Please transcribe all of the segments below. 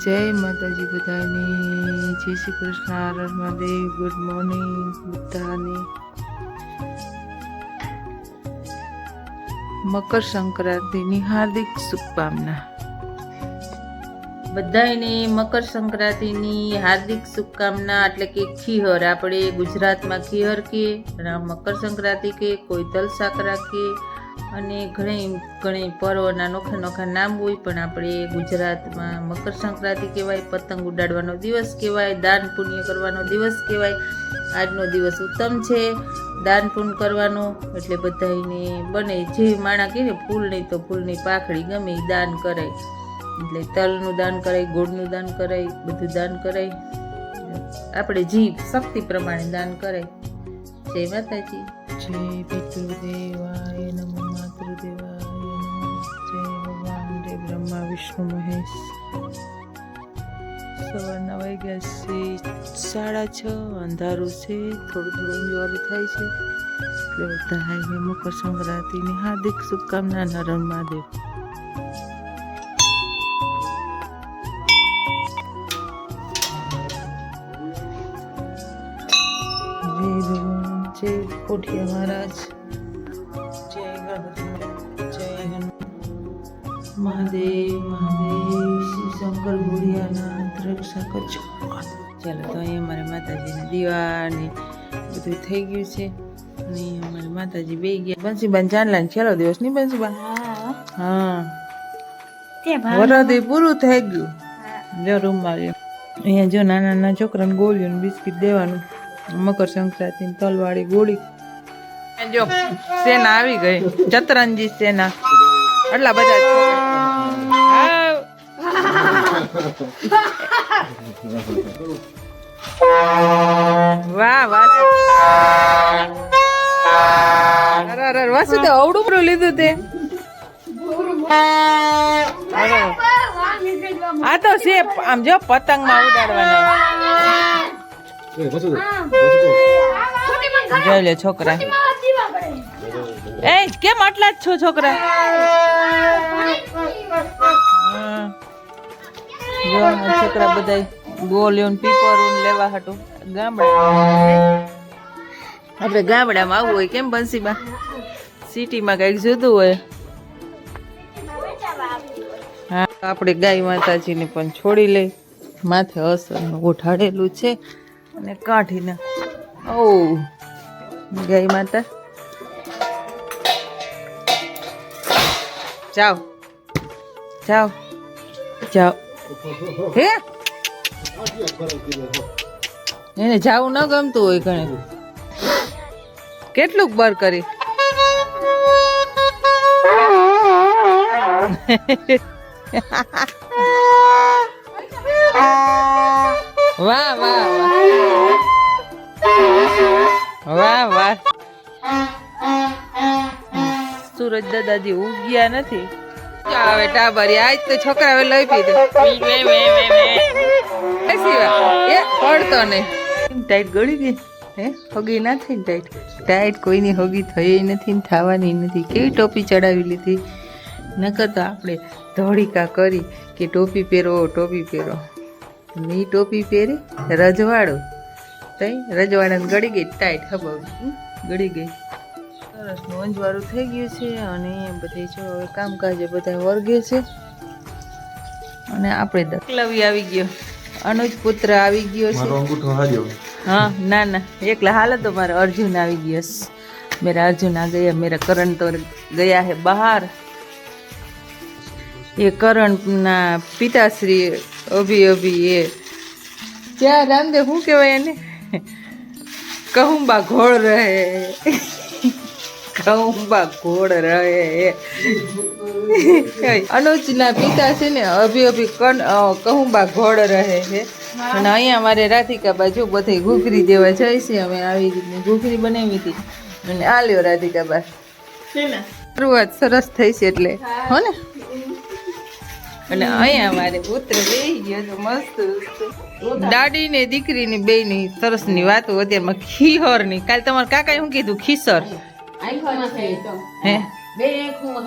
જય માતાજી બધાને, જય શ્રી કૃષ્ણ, હર હર મહાદેવ, ગુડ મોર્નિંગ બધાને. મકર સંક્રાંતિની હાર્દિક શુભકામના. બધાને મકર સંક્રાંતિની હાર્દિક શુભકામના. એટલે કે ખીહર, આપણે ગુજરાતમાં ખીહર કહીએ અને મકર સંક્રાંતિ કે કોઈ તલ સાકરા કે અને ઘણી પર્વના નોખા નોખા નામ હોય, પણ આપણે ગુજરાતમાં મકર સંક્રાંતિ કહેવાય, પતંગ ઉડાડવાનો દિવસ કહેવાય, દાન પુણ્ય કરવાનો દિવસ કહેવાય. આજનો દિવસ ઉત્તમ છે દાન પુણ્ય કરવાનો. એટલે બધાને બને જે માણા કહે ને, ફૂલ નહીં તો ફૂલની પાખડી ગમે એ દાન કરાય. એટલે તલનું દાન કરાય, ગોળનું દાન કરાય, બધું દાન કરાય. આપણે જીવ શક્તિ પ્રમાણે દાન કરાય. જય માતાજી. જય પિતૃદેવાય નમઃ, માતૃદેવાય નમઃ. જય ભગવાન જય બ્રહ્મા વિષ્ણુ મહેશ. સવારના વાગ્યા છે 6:30, અંધારું છે, થોડું અંજવાળું થાય છે. એટલે બધા મકર સંક્રાંતિની હાર્દિક શુભકામના. નરમ મહાદેવ. જય ભગવાન, જય કોઠિયા મહારાજ, જય ગણપતિ, જય મહાદેવ મહાદેવ, શ્રી શંકર ભોળિયાનાથ રક્ષા કરજો. ચાલો, તો અહીંયા અમારે માતાજીના દીવાને બધું થઈ ગયું છે અને અમારે માતાજી બે ગયા. બંસીબાન ચાંદલા છેલ્લો દિવસ નહીં બંસીબાન? હા, વરદે પૂરું થઈ ગયું. જો રૂમમાં અહીંયા જો નાના નાના છોકરાને ગોળીઓ બિસ્કીટ દેવાનું. મકર સંક્રાંતિ તલવાળી ગોળી. જો સેના આવી ગઈ, ચતરંજી સેના. એટલા બધા વાહ વાહ, વાસુ તો અવડું લીધું તે. આ તો છે આમ જો પતંગ માં ઉડાડવાના. જોઈ લે છોકરા. એ કેમ આટલા જ છો છોકરા? છોકરા બધા ગોળીઓ પીપરો લેવા હતું. આપણે ગામડામાં આવવું હોય કેમ બંસીમાં? સિટીમાં કઈક જુદું હોય. હા, આપણે ગાય માતાજીને પણ છોડી લઈ. માથે અસર ઓઢાડેલું છે અને કાઢીને ઓ ગાય માતા. જાઓ જાઓ જાઓ. હે એને જાવું ન ગમતું હોય ઘણે. કેટલુંક બર કરી. વાહ વાહ વાહ વાહ. સૂરજ દાદાજી ઉગ્યા નથી. હવે ટાબરી આજ તો છોકરા હવે લઈ પીધું. પડતો નહીં. ટાઈટ ગળી ગઈ હે? હગી ના થઈ ને ટાઈટ? ટાઈટ કોઈની હગી થઈ નથી ને થવાની નથી. કેવી ટોપી ચડાવી લીધી. નકર તો આપણે ધોળીકા કરી કે ટોપી પહેરો ટોપી પહેરો. ની ટોપી પહેરી રજવાડું તઈ રજવાડાને ગળી ગઈ ટાઈટ. ખબર ગળી ગઈ. સરસનું અંજવાળું થઈ ગયું છે અને બધી જો હવે કામકાજે બધા વર્ગે છે. અને આપણે દકલવી આવી ગયો, અનુજ પુત્ર આવી ગયો છે. હા ના ના એકલા હાલ તો મારો અર્જુન આવી ગયો. મેરા અર્જુન આ ગયા, મેરા કરણ તો ગયા હે બહાર. એ કરણના પિતાશ્રી અભી એ ત્યાં રામદેવ શું કહેવાય એને? કહુંબા ઘોડ રહે, કહુંબા ઘોડ રહે. અનુજના પિતા છે ને અભી કહુંબા ઘોડ રહે છે. અને અહીંયા અમારે રાધિકા બાજુ બધી ઘૂઘરી દેવા જાય છે. અમે આવી રીતની ઘૂઘરી બનાવી હતી અને આ લ્યો રાધિકા બા. શરૂઆત સરસ થઈ છે એટલે હો ને. અને અહીંયા અમારે પુત્ર બેસી ગયો તો મસ્ત. દાદી ને દીકરી ની બે ની સરસ ની વાતો અત્યારમાં ખીહર ની. કાલે તમારા કાકા શું કીધું? ખીસર. હે બે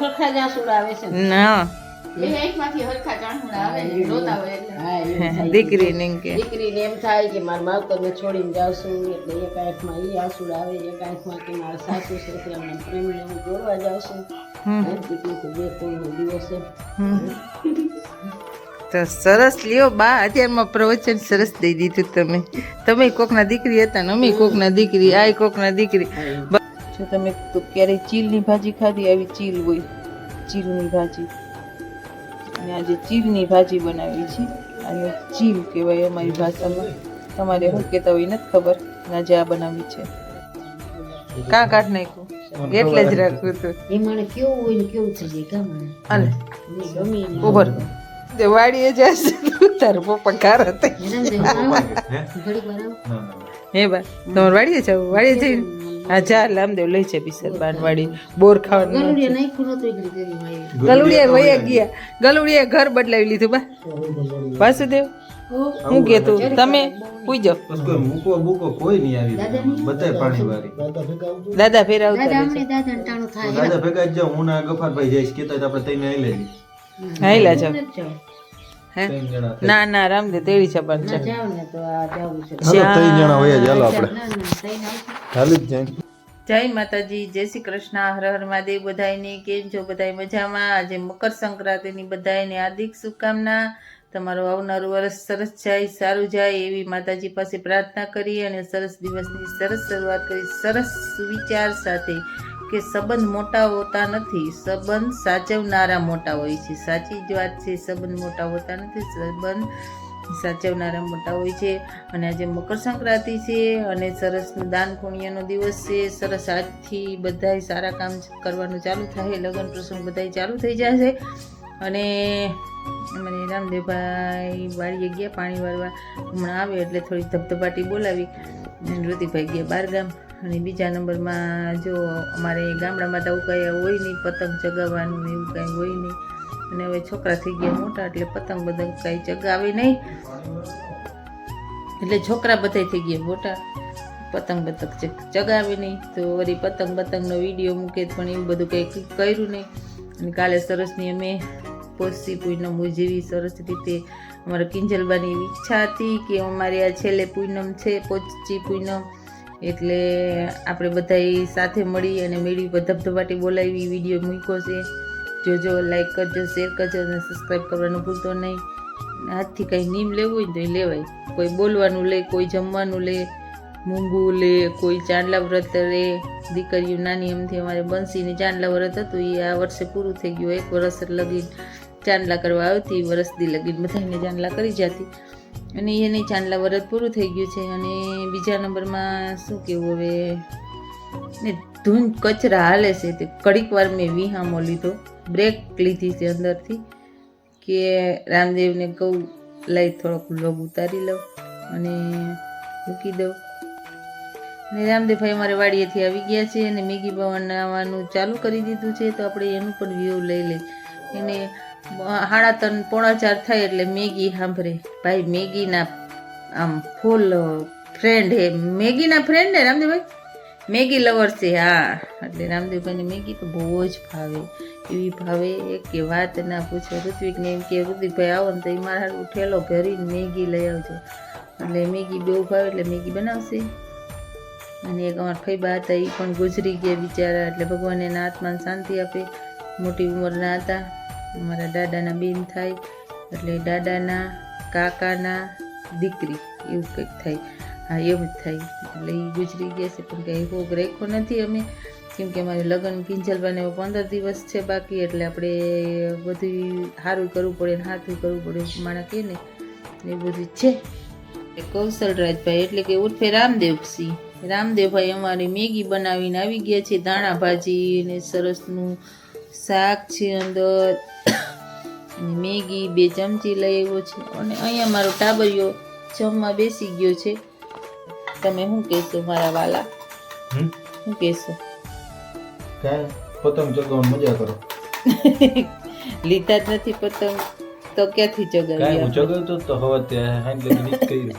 હરખા જાસુડા આવે છે ના. બે એકમાંથી હરખા ચાંદુડા આવે ને રોતા હોય એટલે. દીકરીને એમ કે દીકરીને એમ થાય કે મારા માવતરને છોડીને જાવશું એટલે એક આંખમાં ઈ આંસુડ આવે એક આંખમાં કે મારા સાસુ સસરાને પ્રેમને હું જોડવા જાઉં છું દીકરી બે કોઈનો દિવસ છે તો સરસ લ્યો બા અત્યારમાં પ્રવચન સરસ દઈ દીધું તમે કોકના દીકરી હતા ને અમે કોકના દીકરી આ કોકના દીકરી જો તમે તો ક્યારેય ચીલની ભાજી ખાધી આવી ચીલ હોય ચીલની ભાજી અને આજે ચીલની ભાજી બનાવી છે અને ચીલ કહેવાય અમારી ભાષામાં તમારે શું કહેતા હોય નથી ખબર આજે આ બનાવી છે કાં કાઢ નાખ્યું એટલે જ રાખવું હતું એ મને કેવું હોય ને કેવું થઈ જાય કામ અને ગમે ઉભર તે વાડીએ જશે તારો પપ્પા કાર હતા હે બા તમારે વાડીએ જાવ વાડીએ જઈને હા જા લામદેવ લઈ છે બિસર બાનવાડી બોર ખાવાનું ગલુડિયા વયા ગયા ગલુડિયા ઘર બદલાવી લીધું બા વાસુદેવ હું કેતું તમે પૂઈ જાઓ દાદા ફેરાવતા દાદા ભેગા જ જાઉં હું ના ગફારભાઈ જઈશ કેતા આપણે તઈને લઈ લેવી હાઈલા જાવ ના ના રામદેવ તેડી છે પણ છે જય માતાજી જય શ્રી કૃષ્ણ હર હર મહાદેવ બધાયને કેમ છો બધાય મજામાં આજે મકર સંક્રાંતિની બધાયને હાર્દિક શુભકામના તમારું આવનારું વર્ષ સરસ જાય સારું જાય એવી માતાજી પાસે પ્રાર્થના કરી અને સરસ દિવસની સરસ શરૂઆત કરી સરસ વિચાર સાથે કે સંબંધ મોટા હોતા નથી સંબંધ સાચવનારા મોટા હોય છે સાચી જ વાત છે સંબંધ મોટા હોતા નથી સંબંધ સાચવનારા મોટા હોય છે અને આજે મકર સંક્રાંતિ છે અને સરસ દાન પુણ્યનો દિવસ છે સરસ આજથી બધાય સારા કામ કરવાનું ચાલુ થાય લગ્ન પ્રસંગ બધાય ચાલુ થઈ જશે અને મને રામદેવભાઈ વાળીએ ગયા પાણી વાળવા હમણાં આવે એટલે થોડી ધબધબાટી બોલાવી ઋતિભાઈ ગયા બારગામ અને બીજા નંબરમાં જો અમારે ગામડામાં તો આવું કંઈ હોય નહીં પતંગ ચગાવવાનું ને એવું કાંઈ હોય નહીં અને હવે છોકરા થઈ ગયા મોટા એટલે પતંગ બધા કાંઈ ચગાવે નહીં એટલે છોકરા બધા થઈ ગયા મોટા પતંગ ચગાવે નહીં તો વળી પતંગનો વિડીયો મૂકે પણ એવું બધું કંઈ કર્યું નહીં અને કાલે સરસની અમે પોષી પૂનમ ઉજવી સરસ રીતે અમારા કિંજલબાની એવી ઈચ્છા હતી કે અમારે આ છેલ્લે પૂનમ છે પોચી પૂનમ એટલે આપણે બધા સાથે મળી અને મેળવી ધબધબાટી બોલાવી વિડીયો મૂક્યો છે જોજો લાઈક કરજો શેર કરજો અને સબસ્ક્રાઈબ કરવાનું ભૂલતો નહીં હાથથી કંઈ નીમ લેવું હોય ને તો એ લેવાય કોઈ બોલવાનું લે કોઈ જમવાનું લે મૂંગું લે કોઈ ચાંદલા વ્રત લે દીકરીઓ નાની એમથી અમારે બંસીની ચાંદલા વ્રત હતું એ આ વર્ષે પૂરું થઈ ગયું 1 વર્ષ લગીન ચાંદલા કરવા આવતી વર્ષથી લગીન બધાને ચાંદલા કરી જતી અને એની ચાંદલા વ્રત પૂરું થઈ ગયું છે અને બીજા નંબરમાં શું કહેવું હવે ને ધૂન કચરા હાલે છે તે ઘડીક વાર મેં વિહામો લીધો બ્રેક લીધી છે અંદરથી કે રામદેવને કહું લઈ થોડોક લોગ ઉતારી લઉં અને મૂકી દઉં અને રામદેવભાઈ અમારે વાડીએથી આવી ગયા છે અને મેગી બનાવવાનું ચાલુ કરી દીધું છે તો આપણે એનું પણ વ્યૂ લઈ લઈ એને 3:30 પોણા 4 થાય એટલે મેગી સાંભળે ભાઈ મેગીના આમ ફૂલ ફ્રેન્ડ હે મેગીના ફ્રેન્ડ ને રામદેવભાઈ મેગી લવર છે હા એટલે રામદેવભાઈને મેગી તો બહુ જ ભાવે એવી ભાવે કે વાત ના પૂછો ઋત્વિકને એમ કે ઋત્વિકભાઈ આવો ને તો એ મારા હારું ઠેલો ભરીને મેગી લઈ આવજો એટલે મેગી બહુ ભાવે એટલે મેગી બનાવશે અને એક અમારા ફઈબા હતા એ પણ ગુજરી ગયા બિચારા એટલે ભગવાન એના આત્માને શાંતિ આપે મોટી ઉંમરના હતા અમારા દાદાના બેન થાય એટલે દાદાના કાકાના દીકરી એવું કંઈક થાય હા એવું જ થાય એટલે એ ગુજરી ગયા છે પણ કંઈ ભોગ રાખ્યો નથી અમે કેમ કે અમારે લગ્ન કિંજલબાને 15 દિવસ છે બાકી એટલે આપણે બધું સારું કરવું પડે ને હાથું કરવું પડે માણા કે ને એ બધું છે કૌશલરાજભાઈ એટલે કે ઉર્ફે રામદેવસિંહ રામદેવભાઈ અમારી મેગી બનાવીને આવી ગયા છે દાણા ભાજી ને સરસનું શાક છે અંદર મેગી 2 ચમચી લઈ આવ્યો છે અને અહીંયા મારો ટાબરિયો જમવા બેસી ગયો છે તમે શું કહેશો મારા વાલા શું કહેશો કાંઈ પતંગ ચગાવવાની મજા કરો લીધા જ નથી પતંગ તો ક્યાંથી ચગાવી હું ચગાવતો તો હવે ત્યાં હાંડ લગી નીચ કર્યું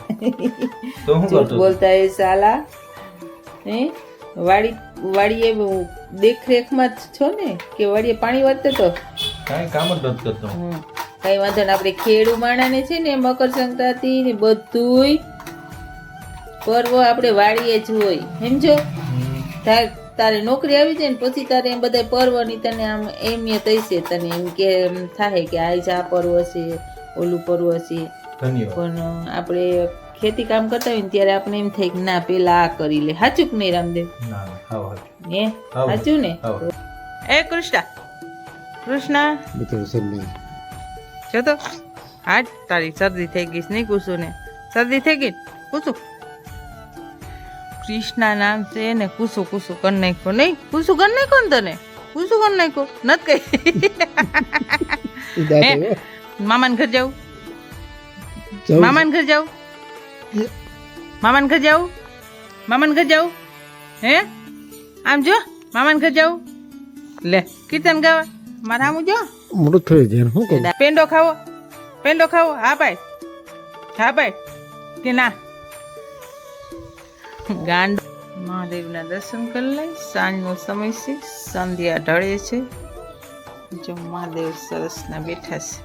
તો હું કરતો બોલતા એ સાલા હે વાડીએ દેખરેખમાં જ છો ને કે વાડીએ પાણી વાળતો તો કાંઈ કામ જ નથી કરતો કઈ વાંધો ને આપણે ખેડૂ માણાને છે ને મકર સંક્રાંતિ ને બધુંય પર્વ આપણે વાળીએ જ હોય સમજો. તારે નોકરી આવી જાય ને પછી તારે એમ બધા પર્વની તને આમ એમ થઈ છે, તને એમ કે એમ થાય કે આજ આ પર્વ છે ઓલું પર્વ છે. પણ આપણે ખેતી કામ કરતા હોય ને ત્યારે આપણે એમ થાય કે ના પેલા આ કરી લે. સાચું કે નહીં રામદેવ? હે સાચું ને? એ કૃષ્ણા જો તો હા તારી શરદી થઈ ગઈ નહીં કુસુ ને? શરદી થઈ ગઈ કુસુ? કૃષ્ણા નામ છે ને કુસુ કુસુ કરી નાખો નહીં? કુસુ કરી નાખો ને તને? કુસુ કરી નાખો નત કઈ? મામાને ઘર જાઉં? મામાને ઘર જાઉં? મામાને ઘર જાઉં? મામાને ઘર જાઉં? હે આમ જો મામાને ઘર જાઉં? લે કીર્તન ગાવા મારા આમ જો મોટું થઈ જાય શું કહું? પેંડો ખાવો? પેંડો ખાવો? હા ભાઈ, હા ભાઈ કે ના? ગાંડ મહાદેવના દર્શન કરી લઈ. સાંજનો સમય છે, સંધ્યા ઢળે છે. જો મહાદેવ સરસના બેઠા છે.